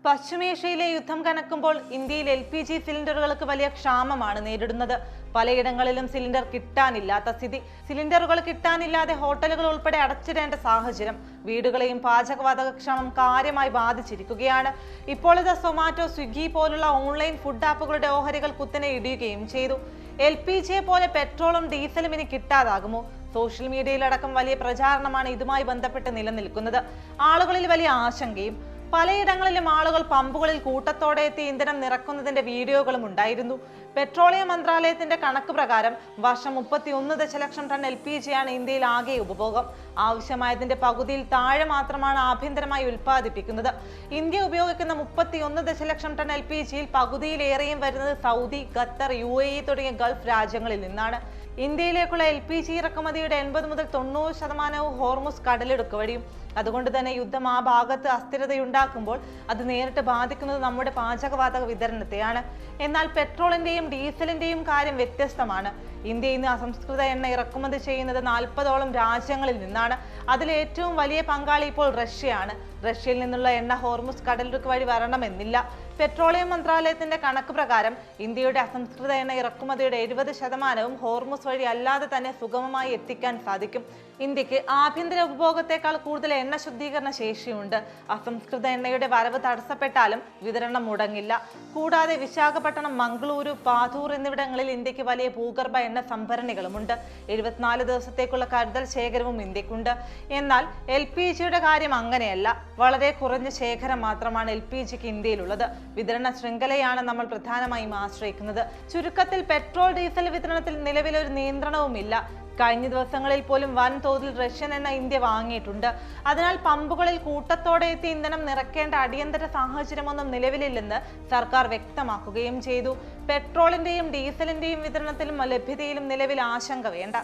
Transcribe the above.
പശ്ചിമേഷ്യയിലെ യുദ്ധം കനക്കുമ്പോൾ ഇന്ത്യയിൽ LPG സിലിണ്ടറുകൾക്ക് വലിയ ക്ഷാമമാണ് നേരിടുന്നത്. പലയിടങ്ങളിലും സിലിണ്ടർ കിട്ടാനില്ലാത്ത സ്ഥിതി. സിലിണ്ടറുകൾ കിട്ടാനില്ലാതെ ഹോട്ടലുകൾ ഉൾപ്പെടെ അടച്ചിടേണ്ട സാഹചര്യം. വീടുകളെയും പാചകവാതക ക്ഷാമം കാര്യമായി ബാധിച്ചിരിക്കുകയാണ്. ഇപ്പോൾ ഇത് സൊമാറ്റോ, സ്വിഗ്ഗി പോലുള്ള ഓൺലൈൻ ഫുഡ് ആപ്പുകളുടെ ഓഹരികൾ കുത്തനെ ഇടിയുകയും ചെയ്തു. LPGയെ പോലെ പെട്രോളും ഡീസലും ഇനി കിട്ടാതാകുമോ? സോഷ്യൽ മീഡിയയിലടക്കം വലിയ പ്രചാരണമാണ് ഇതുമായി ബന്ധപ്പെട്ട് നിലനിൽക്കുന്നത്. ആളുകളിൽ വലിയ ആശങ്കയും. പലയിടങ്ങളിലും ആളുകൾ പമ്പുകളിൽ കൂട്ടത്തോടെ എത്തി ഇന്ധനം നിറക്കുന്നതിന്റെ വീഡിയോകളും ഉണ്ടായിരുന്നു. പെട്രോളിയം മന്ത്രാലയത്തിന്റെ കണക്ക് പ്രകാരം വർഷം 31 ദശലക്ഷം ടൺ LPGയാണ് ഇന്ത്യയിൽ ആകെ ഉപഭോഗം. ആവശ്യമായതിന്റെ പകുതിയിൽ താഴെ മാത്രമാണ് ആഭ്യന്തരമായി ഉൽപ്പാദിപ്പിക്കുന്നത്. ഇന്ത്യ ഉപയോഗിക്കുന്ന 31 ദശലക്ഷം ടൺ LPGയിൽ പകുതിയിലേറെയും വരുന്നത് സൗദി, ഖത്തർ, UAE തുടങ്ങിയ ഗൾഫ് രാജ്യങ്ങളിൽ നിന്നാണ്. ഇന്ത്യയിലേക്കുള്ള LPG ഇറക്കുമതിയുടെ 80 മുതൽ 90% ഹോർമുസ് കടലിടുക്ക് വഴിയും. അതുകൊണ്ട് തന്നെ യുദ്ധം ആ ഭാഗത്ത് അസ്ഥിരതയുണ്ടാക്കുമ്പോൾ അത് നേരിട്ട് ബാധിക്കുന്നത് നമ്മുടെ പാചകവാതക വിതരണത്തെയാണ്. എന്നാൽ പെട്രോളിന്റെയും ഡീസലിന്റെയും കാര്യം വ്യത്യസ്തമാണ്. ഇന്ത്യ ഇന്ന് അസംസ്കൃത എണ്ണ ഇറക്കുമതി ചെയ്യുന്നത് 40ഓളം രാജ്യങ്ങളിൽ നിന്നാണ്. അതിൽ ഏറ്റവും വലിയ പങ്കാളി ഇപ്പോൾ റഷ്യയാണ്. റഷ്യയിൽ നിന്നുള്ള എണ്ണ ഹോർമുസ് കടലിടുക്ക് വഴി വരണമെന്നില്ല. പെട്രോളിയം മന്ത്രാലയത്തിന്റെ കണക്ക് പ്രകാരം ഇന്ത്യയുടെ അസംസ്കൃത എണ്ണ ഇറക്കുമതിയുടെ 70% ഹോർമുസ് വഴി അല്ലാതെ തന്നെ സുഗമമായി എത്തിക്കാൻ സാധിക്കും. ഇന്ത്യക്ക് ആഭ്യന്തര ഉപഭോഗത്തെക്കാൾ കൂടുതൽ എണ്ണ ശുദ്ധീകരണ ശേഷിയുണ്ട്. അസംസ്കൃത എണ്ണയുടെ വരവ് തടസ്സപ്പെട്ടാലും വിതരണം മുടങ്ങില്ല. കൂടാതെ വിശാഖപട്ടണം, മംഗളൂരു, പാതൂർ എന്നിവിടങ്ങളിൽ ഇന്ത്യക്ക് വലിയ ഭൂഗർഭ എണ്ണ സംഭരണികളുമുണ്ട്. 74 ദിവസത്തേക്കുള്ള കരുതൽ ശേഖരവും ഇന്ത്യക്കുണ്ട്. എന്നാൽ LPGയുടെ കാര്യം അങ്ങനെയല്ല. വളരെ കുറഞ്ഞ ശേഖരം മാത്രമാണ് LPGക്ക് ഇന്ത്യയിലുള്ളത്. വിതരണ ശൃംഖലയാണ് നമ്മൾ പ്രധാനമായും ആശ്രയിക്കുന്നത്. ചുരുക്കത്തിൽ പെട്രോൾ, ഡീസൽ വിതരണത്തിൽ നിലവിലൊരു നിയന്ത്രണവുമില്ല. കഴിഞ്ഞ ദിവസങ്ങളിൽ പോലും വൻതോതിൽ റഷ്യൻ എണ്ണ ഇന്ത്യ വാങ്ങിയിട്ടുണ്ട്. അതിനാൽ പമ്പുകളിൽ കൂട്ടത്തോടെ എത്തി ഇന്ധനം നിറയ്ക്കേണ്ട അടിയന്തര സാഹചര്യമൊന്നും നിലവിലില്ലെന്ന് സർക്കാർ വ്യക്തമാക്കുകയും ചെയ്തു. പെട്രോളിന്റെയും ഡീസലിന്റെയും വിതരണത്തിലും ലഭ്യതയിലും നിലവിൽ ആശങ്ക വേണ്ട.